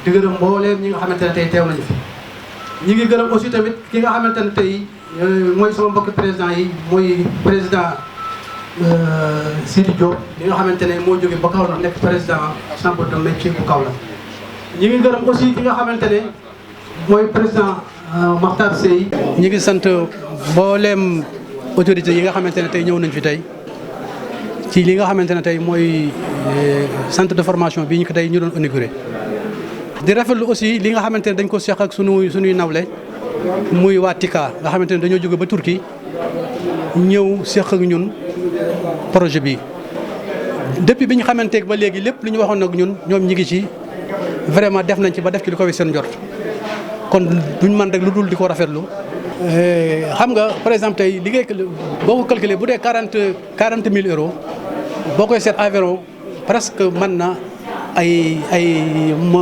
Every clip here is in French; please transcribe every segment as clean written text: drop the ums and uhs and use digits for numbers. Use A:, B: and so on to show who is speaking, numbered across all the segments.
A: di gërëm mbooleem ñi nga xamante ne tey teew nañu fi. ñi ngi gërëm aussi tamit ki nga xamante ne tey mooy sama mbokki président yi mooy président Sidi Diop li nga xamante ne moo jóge ba Kaolack nekk président chambre de métier bu Kaolack. ñi ngi gërëm aussi ki nga xamante ne mooy président Makhtar Sey. ñi ngi sant mbooleem autorités yi nga xamante ne tey ñëw nañ fi tey ci li nga xamante ne tey mooy centre de formation bi ñu ko tey ñu doon inauguré. di rafetlu aussi li nga xamante ne dañ ko seq ak sunuy nawle muy waa TICA nga xamante ne dañoo jóge ba Turquie ñëw seq ak ñun projet bi depuis bi ñu xamanteeg ba léegi lépp lu ñu waxoon ak ñun ñoom ñi ngi ci vraiment def nañ ci ba def ci lu ko seen njort kon duñ man rek lu dul di ko rafetlu. xam nga par exemple tey liggéey boo ko calculé bu dee 40 000 euros boo koy seet environ presque mën na ay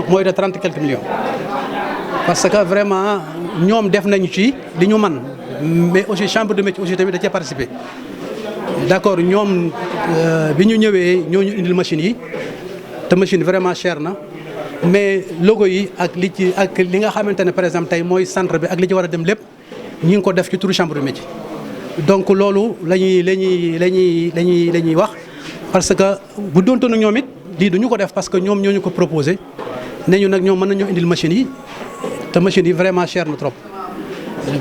A: mooy de 30 quelques millions parce que vraiment ñoom def nañu ci li ñu man mais aussi chambre de métier aussi tamit da cee participer d'accord ñoom bi ñu ñëwee ñoo ñu indil machines yi te machine vraiment cher na mais logo yi ak li nga xamante ne par exemple tey mooy centre bi ak li ci war a dem lépp ñi ngi ko def ci turu chambre de métier donc loolu la ñuy wax parce que bu doontoon ak ñoom it lii duñu ko def parce que ñoom ñoo ñu ko proposé ne ñu nag ñoom mën nañoo indil machines yi te machines yi vraiment cher na trop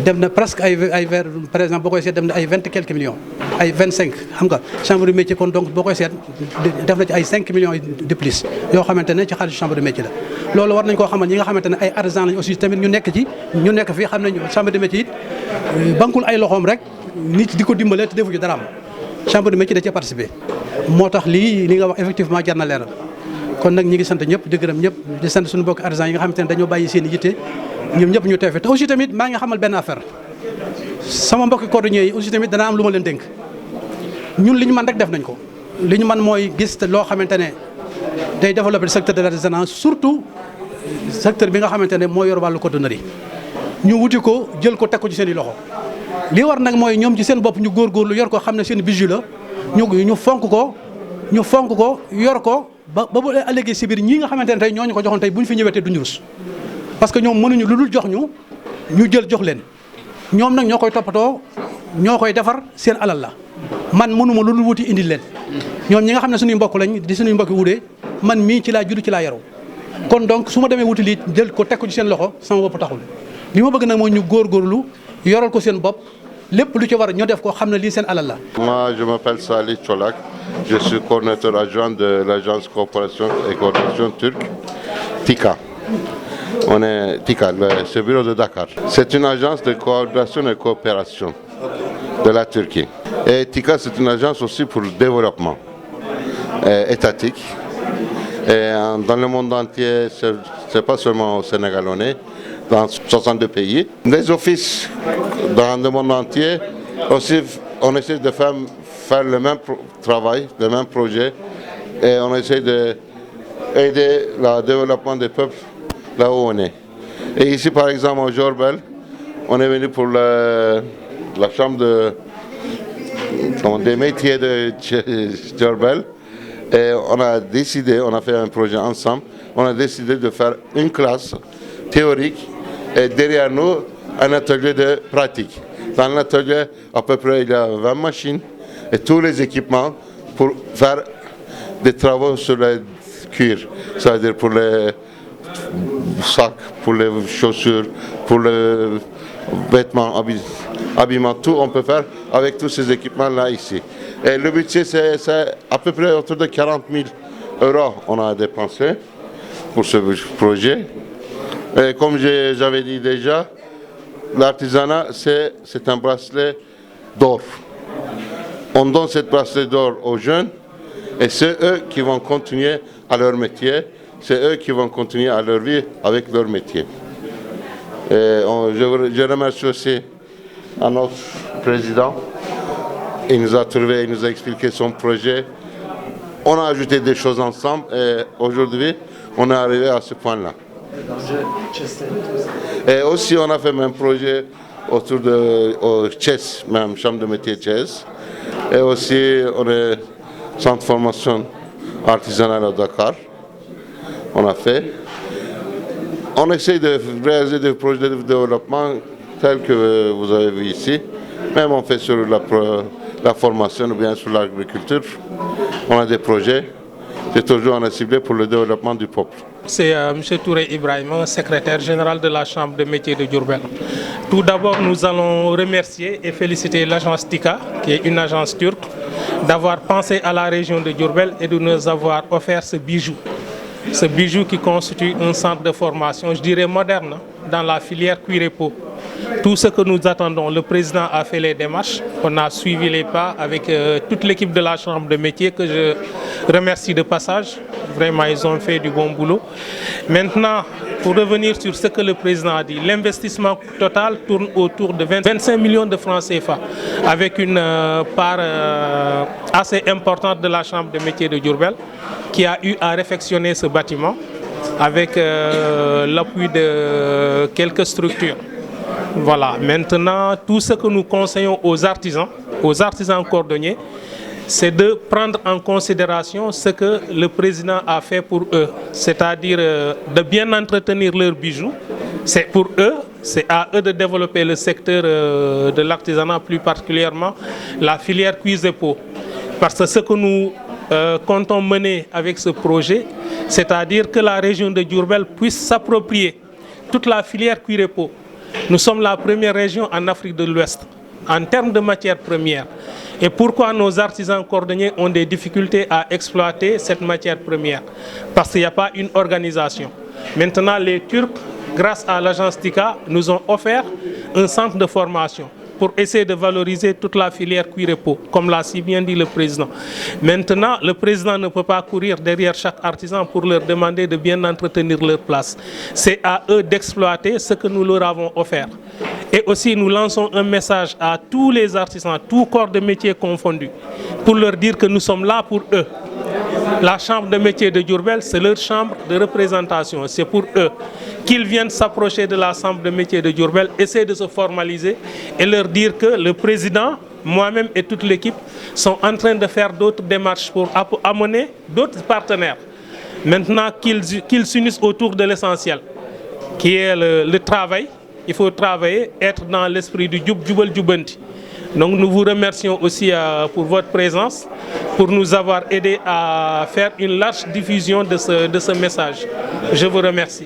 A: dem na presque ay vers par exemple boo koy seet dem na ay 20 quelques millions ay 25 xam nga chambre de métier kon donc boo koy seet def na ci ay 5 millions de plus yoo xamante ne ci xaalis chambre de métier la. loolu war nañ koo xamal ñi nga xamante ne ay artisans lañ aussi tamit ñu nekk fii xam nañu chambre de métier it bankul ay loxoom rek nit di ko dimbale te defu ci dara am chambre de métier da cee participer moo tax li nga wax effectivement jar na leeral kon nag ñi ngi sant ñëpp di gërëm ñëpp di sant suñu mbokki artisans yi nga xamante ne dañoo bàyyi seen i yitte ñoom ñëpp ñu teew fi te aussi tamit maa ngi xamal benn affaire sama mbokki cordonniers yi aussi tamit dana am lu ma leen dénk ñun li ñu mën rek def nañ ko li ñu mën mooy gis loo xamante ne day développer le secteur de l'artisanat surtout secteur bi nga xamante ne moo yor wàllu cordonnerie ñu wuti ko jël ko teg ko ci seen i loxo li war nag mooy ñoom ci seen bopp ñu góorgóorlu yor ko xam ne seen bijou la ñu fonk ko yor ko ba bu ëllëgee si biir ñii nga xamante ne tey ñooñu ko joxoon tey bu ñu fi ñëwee tey duñu rus parce que ñoom mënuñu lu dul jox ñu jël jox leen ñoom nag ñoo koy toppatoo ñoo koy defar seen alal la man mënuma lu dul wuti indil leen ñoom ñi nga xam ne suñuy mbokk lañ di suñuy mbokki wudee man mii ci laa judd ci laa yaru kon donc su ma demee wuti lii jël ko teg ko ci seen loxo sama bopp taxul li ma bëgg nag mooy ñu góorgóorlu yoral ko seen bopp lépp lu ci war ñu def ko xam ne lii seen alal la.
B: Moi je m'appelle Salih Çolak, je suis coordinateur adjoint de l'agence coopération et coordination turque TICA. On est TICA, ce bureau de Dakar. C'est une agence de coordination et coopération de la Turquie. Et TICA, c'est une agence aussi pour le développement étatique. Et dans le monde entier, c'est pas seulement au Sénégal, on est dans 62 pays. Les offices dans le monde entier, aussi, on essaie de faire le même travail, le même projet. Et on essaie d'aider le développement des peuples là où on est. Et ici, par exemple, au Jorbel, on est venu pour la chambre des métiers de Jorbel. Et on a fait un projet ensemble, on a décidé de faire une classe théorique et derrière nous, un atelier de pratique. Dans l'atelier, à peu près, il y a 20 machines et tous les équipements pour faire des travaux sur le cuir, c'est-à-dire pour les sacs, pour les chaussures, pour les vêtements, habillement, tout on peut faire avec tous ces équipements-là ici. Et le budget, c'est à peu près autour de 40 000 euros on a dépensé pour ce projet. Et comme j'avais dit déjà, l'artisanat, c'est un bracelet d'or. On donne cette bracelet d'or aux jeunes et c'est eux qui vont continuer à leur métier, c'est eux qui vont continuer à leur vie avec leur métier. Et je remercie aussi à notre président. Il nous a trouvé, il nous a expliqué son projet. On a ajouté des choses ensemble et aujourd'hui, on est arrivé à ce point-là. Et aussi, on a fait un projet autour de Chess, même chambre de métier Chess. Et aussi, on est centre de formation artisanale à Dakar. On a fait. On essaie de réaliser des projets de développement tels que vous avez vu ici. Même on fait sur la formation ou bien sur l'agriculture. On a des projets. C'est toujours on a ciblé pour le développement du peuple.
C: C'est M. Touré Ibrahim, secrétaire général de la Chambre de métiers de Diourbel. Tout d'abord, nous allons remercier et féliciter l'agence TICA, qui est une agence turque, d'avoir pensé à la région de Diourbel et de nous avoir offert ce bijou. Ce bijou qui constitue un centre de formation, je dirais moderne, dans la filière cuir et peau. Tout ce que nous attendons, le président a fait les démarches, on a suivi les pas avec toute l'équipe de la Chambre de métiers que je remercie de passage. Vraiment, ils ont fait du bon boulot. Maintenant, pour revenir sur ce que le président a dit, l'investissement total tourne autour de 25 millions de francs CFA, avec une part assez importante de la Chambre de métiers de Diourbel, qui a eu à réfectionner ce bâtiment avec l'appui de quelques structures. Voilà, maintenant, tout ce que nous conseillons aux artisans cordonniers, c'est de prendre en considération ce que le président a fait pour eux, c'est-à-dire de bien entretenir leurs bijoux. C'est pour eux, c'est à eux de développer le secteur de l'artisanat, plus particulièrement la filière cuir et peau. Parce que ce que nous comptons mener avec ce projet, c'est-à-dire que la région de Diourbel puisse s'approprier toute la filière cuir et peau. Nous sommes la première région en Afrique de l'Ouest en termes de matières premières. Et pourquoi nos artisans cordonniers ont des difficultés à exploiter cette matière première? Parce qu'il n'y a pas une organisation. Maintenant, les Turcs, grâce à l'agence TICA, nous ont offert un centre de formation pour essayer de valoriser toute la filière cuir et peau, comme l'a si bien dit le président. Maintenant, le président ne peut pas courir derrière chaque artisan pour leur demander de bien entretenir leur place. C'est à eux d'exploiter ce que nous leur avons offert. Et aussi, nous lançons un message à tous les artisans, tous corps de métier confondus, pour leur dire que nous sommes là pour eux. La Chambre de métiers de Diourbel, c'est leur chambre de représentation. C'est pour eux qu'ils viennent s'approcher de la Chambre de métiers de Diourbel, essayer de se formaliser et leur dire que le président, moi-même et toute l'équipe sont en train de faire d'autres démarches pour amener d'autres partenaires. Maintenant qu'ils s'unissent autour de l'essentiel, qui est le travail. Il faut travailler, être dans l'esprit du Djoubal Djoubanti. Donc nous vous remercions aussi pour votre présence, pour nous avoir aidé à faire une large diffusion de ce message. Je vous remercie.